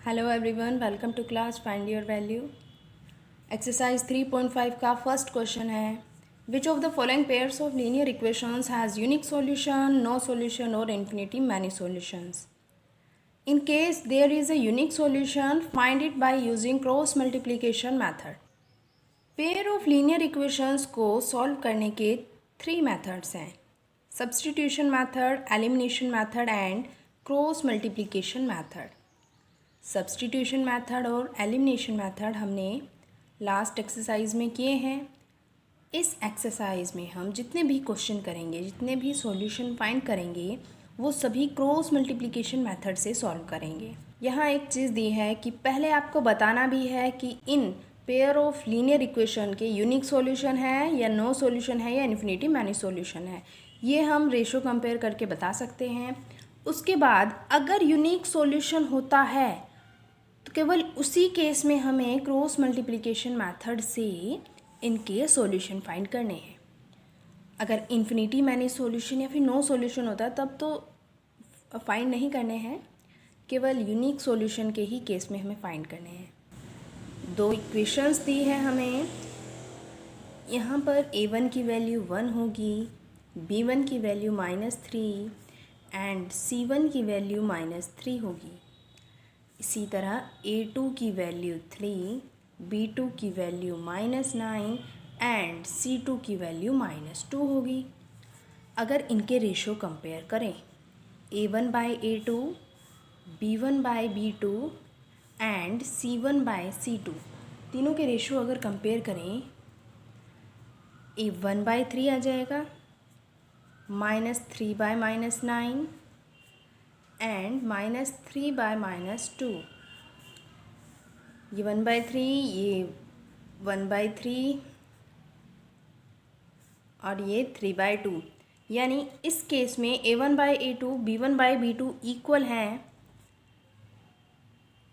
Hello everyone, welcome to class find your value. Exercise 3.5 का first question है, which of the following pairs of linear equations has unique solution, no solution और infinity many solutions. In case there is a unique solution, find it by using cross multiplication method. Pair of linear equations को solve करने के 3 methods हैं, substitution method, elimination method and cross multiplication method. Substitution method और elimination method हमने last exercise में किए हैं। इस एक्सरसाइज में हम जितने भी क्वेश्चन करेंगे, जितने भी सॉल्यूशन फाइंड करेंगे, वो सभी क्रॉस मल्टीप्लिकेशन मेथड से सॉल्व करेंगे। यहाँ एक चीज़ दी है कि पहले आपको बताना भी है कि in pair of linear equation के यूनिक सॉल्यूशन है या नो सॉल्यूशन है या इन्फिनिटी मैनी सॉल्यूशन है। ये हम रेशो कंपेयर करके बता सकते हैं। उसके बाद अगर यूनिक सॉल्यूशन होता है तो केवल उसी केस में हमें क्रॉस मल्टीप्लिकेशन मेथड से इनके सॉल्यूशन फाइंड करने हैं। अगर इन्फिनिटी मैनी सॉल्यूशन या फिर नो सॉल्यूशन होता तब तो फाइंड नहीं करने हैं, केवल यूनिक सॉल्यूशन के ही केस में हमें फाइंड करने हैं। दो इक्वेशंस दी है हमें। यहाँ पर a1 की वैल्यू 1 होगी, b1 की वैल्यू -3 एंड c1 की वैल्यू -3 होगी। इसी तरह a2 की वैल्यू 3, b2 की वैल्यू -9 एंड c2 की वैल्यू -2 होगी। अगर इनके रेशो कंपेयर करें, a1 bye a2, b1 bye b2 and c1 bye c2, तीनों के रेशो अगर कंपेयर करें, a1 बाय 3 आ जाएगा, -3 बाय -9 एंड -3 बाय -2। ये 1/3, ये 1/3 और ये 3/2। यानी इस केस में a1 by a2, b1 by b2 equal हैं,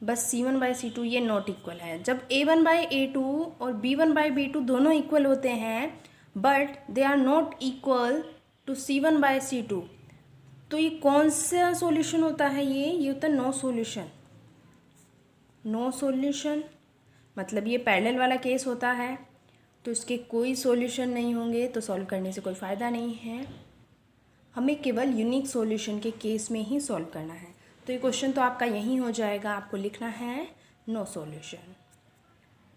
बस c1 बाई c2 ये नॉट इक्वल है। जब a1 बाई a2 और b1 बाई b2 दोनों इक्वल होते हैं but they are not equal to c1 by c2, तो ये कौन सा सॉल्यूशन होता है? ये होता है नो सॉल्यूशन। नो सॉल्यूशन मतलब ये पैरेलल वाला केस होता है, तो इसके कोई सॉल्यूशन नहीं होंगे, तो सॉल्व करने से कोई फ़ायदा नहीं है। हमें केवल यूनिक सॉल्यूशन के केस में ही सॉल्व करना है। तो ये क्वेश्चन तो आपका यहीं हो जाएगा, आपको लिखना है नो सॉल्यूशन,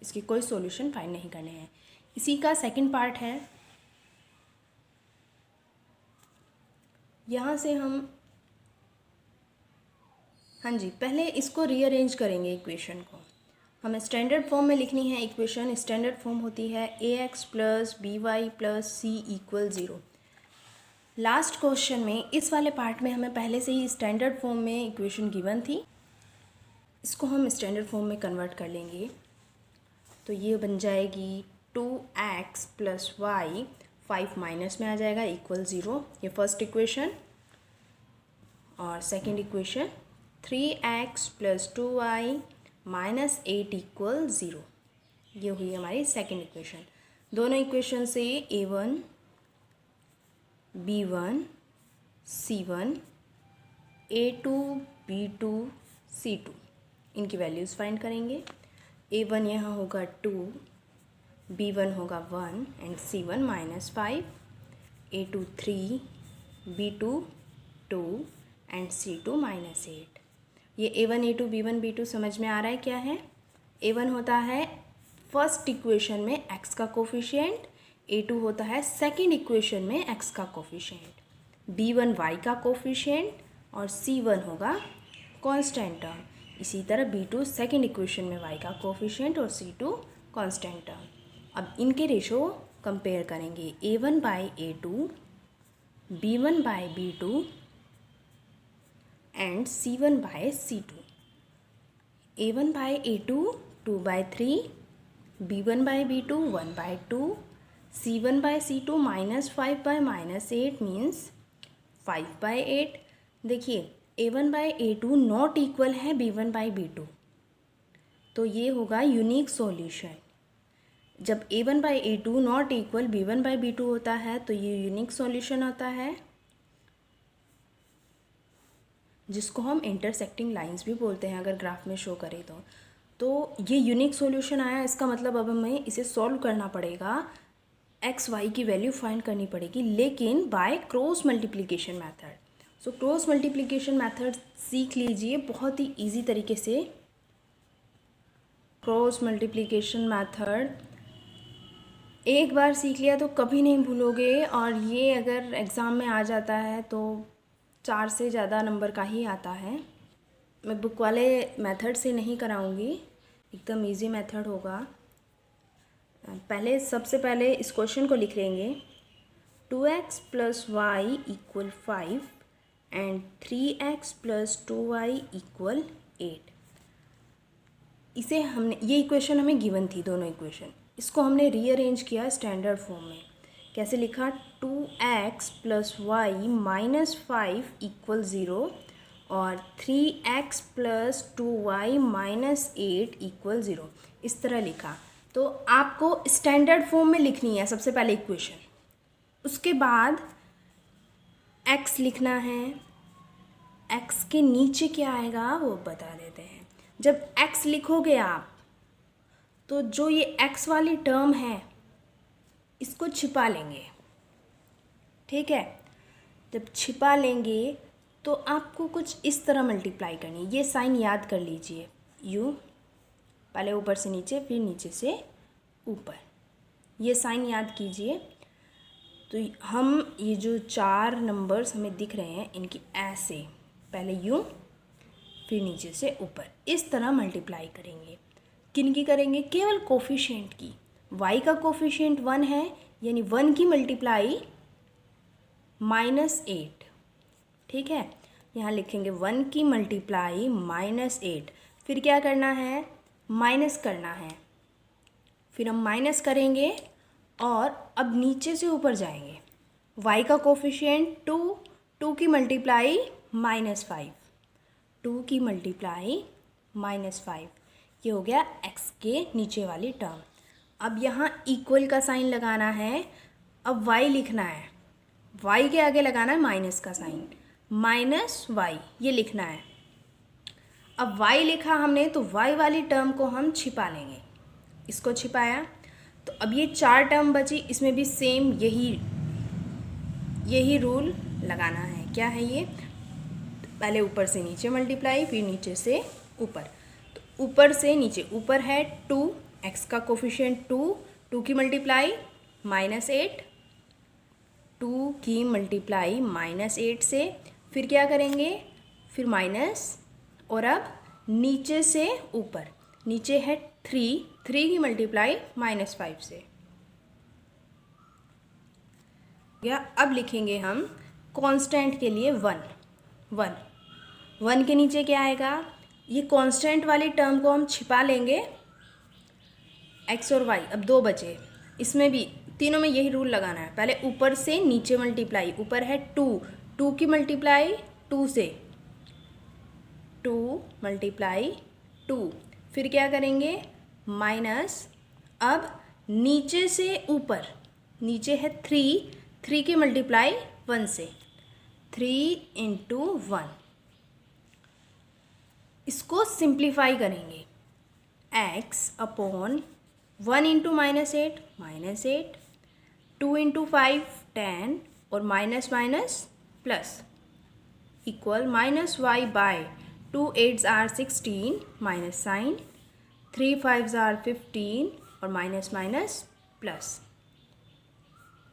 इसके कोई सॉल्यूशन फाइंड नहीं करने हैं। इसी का सेकंड पार्ट है, यहाँ से हम पहले इसको रीअरेंज करेंगे इक्वेशन को। हमें स्टैंडर्ड फॉर्म में लिखनी है इक्वेशन। स्टैंडर्ड फॉर्म होती है ax plus B Y plus C equal 0। Last question में इस वाले पार्ट में हमें पहले से ही स्टैंडर्ड फॉर्म में इक्वेशन गिवन थी, इसको हम स्टैंडर्ड फॉर्म में कन्वर्ट कर लेंगे। तो ये बन जाएगी 2x प्लस वाई, 5 माइनस में आ जाएगा, इक्वल 0। ये फर्स्ट इक्वेशन। और second equation 3x plus 2y minus 8 equal 0, ये हुई हमारी सेकेंड इक्वेशन। दोनों इक्वेशन से a1, b1, c1, a2, b2, c2 इनकी वैल्यूज़ फाइंड करेंगे। a1 यहाँ होगा 2, b1 होगा 1 and c1 -5, a2 3, b2 2 and c2 -8। ये a1, a2, b1, b2 समझ में आ रहा है क्या है? a1 होता है फर्स्ट इक्वेशन में x का कोफिशिएंट, a2 होता है सेकंड इक्वेशन में x का कोफिशिएंट, b1 y का कोफिशिएंट और c1 होगा कांस्टेंट टर्म। इसी तरह b2 सेकंड इक्वेशन में y का कोफिशिएंट और c2 कांस्टेंट टर्म। अब इनके रेशो कंपेयर करेंगे, a1 by a2, b1 by b2 and c1 by c2। a1 by a2 2/3, b1 by b2 1/2, c1 by c2 -5 by -8 means 5/8। देखिए a1 by a2 not equal है b1 by b2, तो ये होगा unique solution. जब a1 by a2 not equal b1 by b2 होता है तो ये यूनिक सॉल्यूशन होता है। जिसको हम इंटरसेक्टिंग लाइंस भी बोलते हैं अगर ग्राफ में शो करें तो ये यूनिक सॉल्यूशन आया। इसका मतलब अब हमें इसे सॉल्व करना पड़ेगा, एक्स वाई की वैल्यू फाइंड करनी पड़ेगी, लेकिन by cross multiplication method. So cross multiplication method सीख लीजिए बहुत ही इजी तरीके से। क्रॉस मल्टीप्लिकेशन मेथड एक बार सीख लिया तो कभी नहीं भूलोगे, और ये अगर एग्ज़ाम में आ जाता है तो 4 से ज़्यादा नंबर का ही आता है। मैं बुक वाले मेथड से नहीं कराऊंगी, एकदम इजी मेथड होगा। सबसे पहले इस क्वेश्चन को लिख लेंगे, 2x + y = 5 and 3x + 2y = 8। इसे हमने, ये इक्वेशन हमें गिवन थी, दोनों इक्वेशन, इसको हमने रीअरेंज किया स्टैंडर्ड फॉर्म में। कैसे लिखा, 2x + y - 5 = 0 और 3x + 2y - 8 = 0, इस तरह लिखा। तो आपको स्टैंडर्ड फॉर्म में लिखनी है सबसे पहले इक्वेशन, उसके बाद x लिखना है। x के नीचे क्या आएगा वो बता देते हैं। जब x लिखोगे आप तो जो ये x वाली टर्म है इसको छिपा लेंगे, ठीक है। जब छिपा लेंगे तो आपको कुछ इस तरह मल्टीप्लाई करनी है। ये साइन याद कर लीजिए, u, पहले ऊपर से नीचे फिर नीचे से ऊपर, ये साइन याद कीजिए। तो हम ये जो 4 नंबर्स हमें दिख रहे हैं इनकी ऐसे पहले u फिर नीचे से ऊपर इस तरह मल्टीप्लाई करेंगे। किन की करेंगे, केवल कोफिशिएंट की। y का कोफिशिएंट 1 है, यानी 1 की मल्टीप्लाई -8, ठीक है। यहाँ लिखेंगे 1 की मल्टीप्लाई -8। फिर क्या करना है, माइनस करना है। फिर हम माइनस करेंगे और अब नीचे से ऊपर जाएंगे। y का कोफिशिएंट 2, 2 की मल्टीप्लाई -5, 2 की मल्टीप्लाई -5, ये हो गया x के नीचे वाली टर्म। अब यहाँ इक्वल का साइन लगाना है। अब y लिखना है, y के आगे लगाना है माइनस का साइन, -y ये लिखना है। अब y लिखा हमने तो y वाली टर्म को हम छिपा लेंगे। इसको छिपाया तो अब ये 4 टर्म बची, इसमें भी सेम यही रूल लगाना है। क्या है ये, पहले ऊपर से नीचे मल्टीप्लाई फिर नीचे से ऊपर। तो ऊपर से नीचे, ऊपर है 2, x का कोफिशिएंट 2, 2 की मल्टीप्लाई -8, 2 की मल्टीप्लाई -8 से फिर क्या करेंगे, फिर माइनस, और अब नीचे से ऊपर, नीचे है 3, 3 की मल्टीप्लाई -5 से या। अब लिखेंगे हम कांस्टेंट के लिए 1 के नीचे क्या आएगा, ये कांस्टेंट वाली टर्म को हम छिपा लेंगे, x और y। अब 2 बचे, इसमें भी तीनों में यही रूल लगाना है। पहले ऊपर से नीचे मल्टीप्लाई, ऊपर है 2, 2 की मल्टीप्लाई 2 से, 2 × 2, फिर क्या करेंगे माइनस। अब नीचे से ऊपर, नीचे है 3, 3 की मल्टीप्लाई 1 से, 3 × 1। इसको सिंप्लीफाई करेंगे, x/1 × -8, 2 × 5 10 और minus plus equal -y/2 8s are 16 minus sign, 3 5s are 15 और minus plus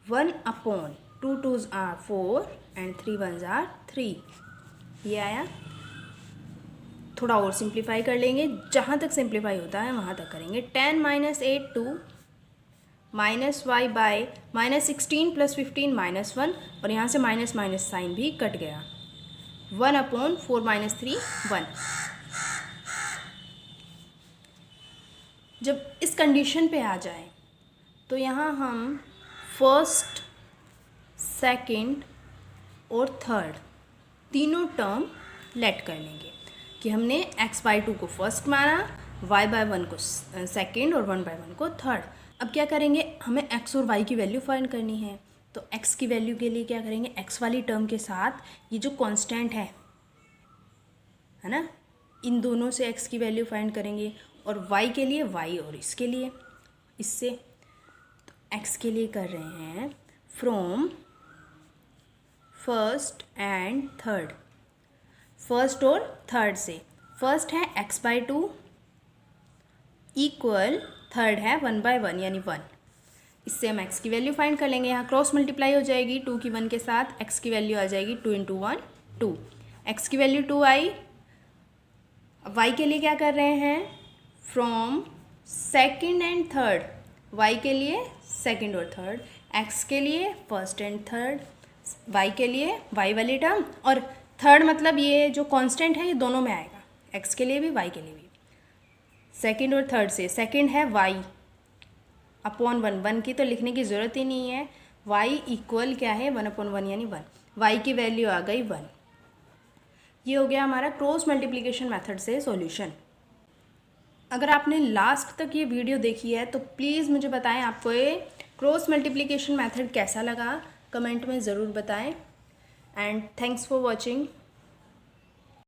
1/2 2s are 4 and 3 1s are 3। ये आया। थोड़ा और सिंप्लीफाई कर लेंगे, जहाँ तक सिंप्लीफाई होता है वहाँ तक करेंगे। 10 - 8 2, -y/-16 + 15 -1, और यहाँ से माइनस साइन भी कट गया। 1/4 - 3 1। जब इस कंडीशन पे आ जाए तो यहाँ हम फर्स्ट, सेकंड और थर्ड तीनों टर्म लेट कर लेंगे कि हमने x/2 को फर्स्ट माना, y/1 को सेकंड और 1/1 को थर्ड। अब क्या करेंगे, हमें x और y की वैल्यू फाइंड करनी है। तो x की वैल्यू के लिए क्या करेंगे, x वाली टर्म के साथ ये जो कांस्टेंट है है ना। इन दोनों से x की वैल्यू फाइंड करेंगे और y के लिए y और इसके लिए इससे। तो x के लिए कर रहे हैं from first and third, first और थर्ड से। फर्स्ट है x/2 इक्वल थर्ड है 1/1 यानी 1। इससे हम x की वैल्यू फाइंड कर लेंगे। यहाँ क्रॉस मल्टीप्लाई हो जाएगी 2 की 1 के साथ, x की वैल्यू आ जाएगी 2 × 1 2, x की वैल्यू 2 आई। अब y के लिए क्या कर रहे हैं from second and third, y के लिए सेकेंड और थर्ड, x के लिए फर्स्ट एंड थर्ड, y के लिए y वाली टर्म और थर्ड मतलब ये जो कांस्टेंट है ये दोनों में आएगा, x के लिए भी y के लिए भी। सेकेंड और थर्ड से सेकेंड है y अपॉन 1 की तो लिखने की ज़रूरत ही नहीं है। y इक्वल क्या है 1/1 यानी 1, y की वैल्यू आ गई 1। ये हो गया हमारा क्रॉस मल्टीप्लिकेशन मेथड से सॉल्यूशन। अगर आपने लास्ट तक ये वीडियो देखी है तो प्लीज़ मुझे बताएं आपको ये क्रॉस मल्टीप्लिकेशन मेथड कैसा लगा, कमेंट में ज़रूर बताएं। And thanks for watching.